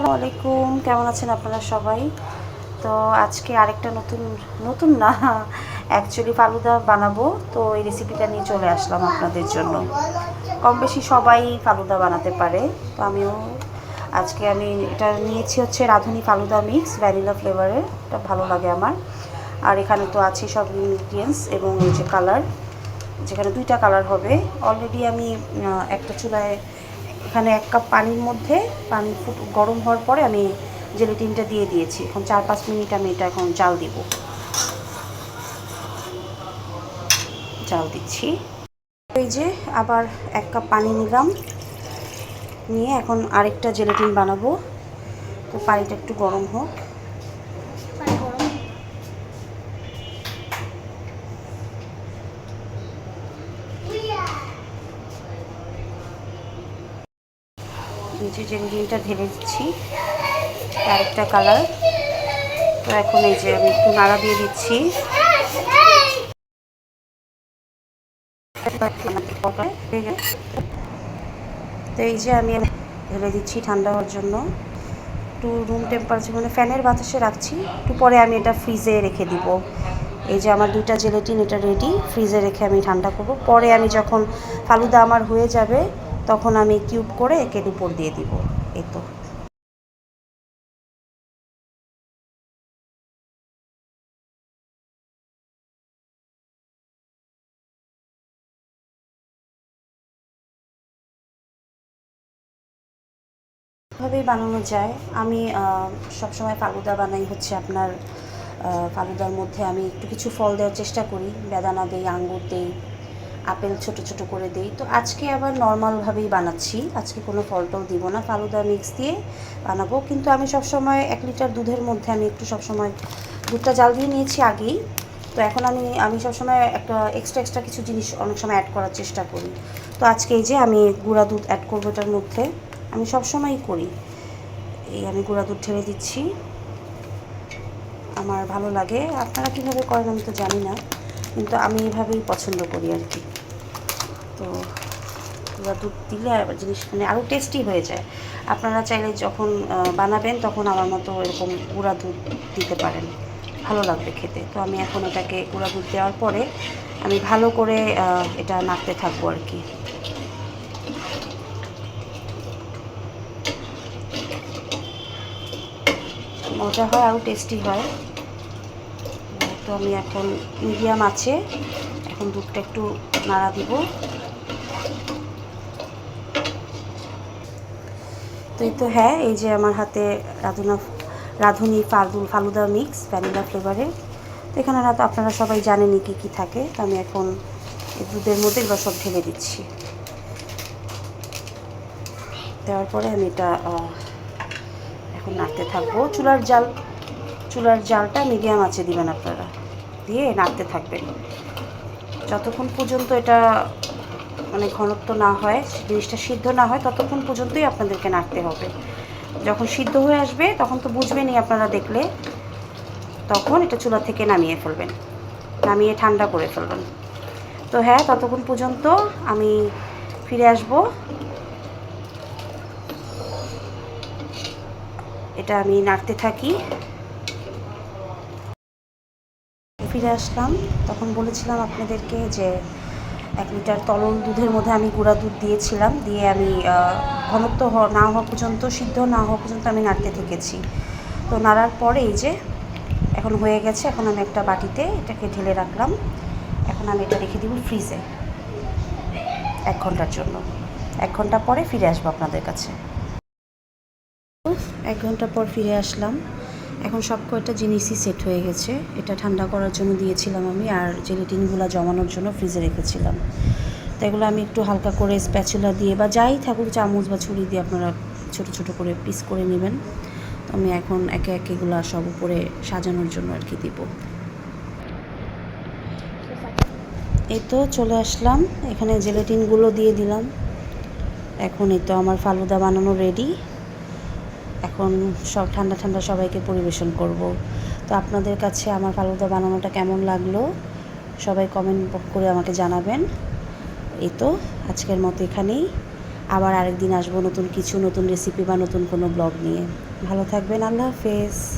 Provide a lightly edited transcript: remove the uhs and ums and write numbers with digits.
আসসালামু আলাইকুম, কেমন আছেন আপনারা সবাই? তো আজকে আরেকটা নতুন না, অ্যাকচুয়ালি ফালুদা বানাবো। তো এই রেসিপিটা নিয়ে চলে আসলাম আপনাদের জন্য। কম বেশি সবাই ফালুদা বানাতে পারে, তো আজকে আমি এটা নিয়েছি হচ্ছে রাঁধুনি ফালুদা মিক্স ভ্যানিলা ফ্লেভারের। এটা ভালো লাগে আমার। আর এখানে তো আছে সব ইনগ্রিডিয়েন্টস এবং এই যে কালার, যেখানে 2টা কালার হবে। অলরেডি আমি একটা চুলায় এখানে 1 কাপ পানির মধ্যে পানি গরম হওয়ার পরে আমি জেলেটিনটা দিয়ে দিয়েছি। এখন 4-5 মিনিট আমি এটা এখন জাল দিব, জাল দিচ্ছি। এই যে আবার 1 কাপ পানি নিলাম, নিয়ে এখন আরেকটা জেলেটিন বানাবো। তো পানিটা একটু গরম হোক। এই যে জেলেটিনটা ঢেলে দিচ্ছি, আরেকটা কালার। তো এখন এই যে আমি একটু নাড়া দিয়ে দিচ্ছি। তো এই যে আমি ঢেলে দিচ্ছি ঠান্ডা হওয়ার জন্য। একটু রুম টেম্পারেচার মানে ফ্যানের বাতাসে রাখছি। একটু পরে আমি এটা ফ্রিজে রেখে দিব। এই যে আমার 2টা জেলেটিন এটা রেডি, ফ্রিজে রেখে আমি ঠান্ডা করব। পরে আমি যখন ফালুদা আমার হয়ে যাবে তখন আমি কিউব করে একের উপর দিয়ে দিব। এই তো ভাবেই বানানো যায়। আমি সবসময় ফালুদা বানাই হচ্ছে আপনার ফালুদার মধ্যে আমি একটু কিছু ফল দেওয়ার চেষ্টা করি। বেদানা দেই, আঙ্গুর দেই, আপেল ছোট ছোট করে দেই। তো আজকে আবার নর্মালভাবেই বানাচ্ছি, আজকে কোনো ফল টল দিব না, ফালুদা মিক্স দিয়ে বানাবো। কিন্তু আমি সবসময় 1 লিটার দুধের মধ্যে আমি একটু সবসময় দুধটা জাল দিয়ে নিয়েছি আগেই। তো এখন আমি সবসময় একটা এক্সট্রা কিছু জিনিস অনেক সময় অ্যাড করার চেষ্টা করি। তো আজকে এই যে আমি গুঁড়া দুধ অ্যাড করবো এটার মধ্যে, আমি সবসময়ই করি। এই আমি গুঁড়া দুধ ঢেলে দিচ্ছি, আমার ভালো লাগে। আপনারা কীভাবে করেন আমি তো জানি না, কিন্তু আমি এভাবেই পছন্দ করি আর কি। তো গুঁড়া দুধ দিলে জিনিস মানে আরও টেস্টি হয়ে যায়। আপনারা চাইলে যখন বানাবেন তখন আমার মতো এরকম গুঁড়া দুধ দিতে পারেন, ভালো লাগবে খেতে। তো আমি এখন এটাকে গুঁড়া দুধ দেওয়ার পরে আমি ভালো করে এটা নাড়তে থাকবো আর কি। মজা হয়, আরও টেস্টি হয়। তো আমি এখন মিডিয়াম আছে, এখন দুধটা একটু নাড়া দিব। তো এই তো হ্যাঁ, এই যে আমার হাতে রাঁধুনি ফালুদা মিক্স ভ্যানিলা ফ্লেভারের। তো এখানে তো আপনারা সবাই জানেনই কী কী থাকে। তো আমি এখন এই দুধের মধ্যে এগুলো সব ঢেলে দিচ্ছি। দেওয়ার পরে আমি এটা এখন নাড়তে থাকবো। চুলার জালটা মিডিয়াম আছে দিবেন আপনারা, দিয়ে নাড়তে থাকবেন যতক্ষণ পর্যন্ত এটা মানে ঘনত্ব না হয়, জিনিসটা সিদ্ধ না হয়, ততক্ষণ পর্যন্তই আপনাদেরকে নাড়তে হবে। যখন সিদ্ধ হয়ে আসবে তখন তো বুঝবেনই আপনারা দেখলে, তখন এটা চুলা থেকে নামিয়ে ফেলবেন, নামিয়ে ঠান্ডা করে ফেলবেন। তো হ্যাঁ, ততক্ষণ পর্যন্ত আমি ফিরে আসব। এটা আমি নাড়তে থাকি। ফিরে আসলাম, তখন বলেছিলাম আপনাদেরকে যে 1 লিটার তরল দুধের মধ্যে আমি গুঁড়া দুধ দিয়েছিলাম, দিয়ে আমি ঘনত্ব না হওয়া পর্যন্ত, সিদ্ধ না হওয়া পর্যন্ত আমি নাড়তে থেকেছি। তো নাড়ার পরে এই যে এখন হয়ে গেছে। এখন আমি একটা বাটিতে এটাকে ঢেলে রাখলাম। এখন আমি এটা রেখে দিব ফ্রিজে 1 ঘন্টার জন্য। 1 ঘন্টা পরে ফিরে আসবো আপনাদের কাছে। 1 ঘন্টা পর ফিরে আসলাম। এখন সব কয়টা জিনিসই সেট হয়ে গেছে। এটা ঠান্ডা করার জন্য দিয়েছিলাম আমি, আর জেলেটিনগুলো জমানোর জন্য ফ্রিজে রেখেছিলাম। তো এগুলো আমি একটু হালকা করে স্প্যাচুলা দিয়ে বা যাই থাকুক, চামচ বা ছুরি দিয়ে আপনারা ছোট ছোট করে পিস করে নেবেন। তো আমি এখন একে একে এগুলো সব উপরে সাজানোর জন্য আর কি দিব। এই তো চলে আসলাম, এখানে জেলেটিনগুলো দিয়ে দিলাম। এখন এই তো আমার ফালুদা বানানো রেডি। এখন সব ঠান্ডা ঠান্ডা সবাইকে পরিবেশন করব। তো আপনাদের কাছে আমার ফালুদা বানানোটা কেমন লাগলো সবাই কমেন্ট করে আমাকে জানাবেন। এই তো আজকের মতো এখানেই। আবার আরেকদিন আসবো নতুন কিছু, নতুন রেসিপি বা নতুন কোনো ব্লগ নিয়ে। ভালো থাকবেন, আল্লাহ হাফেজ।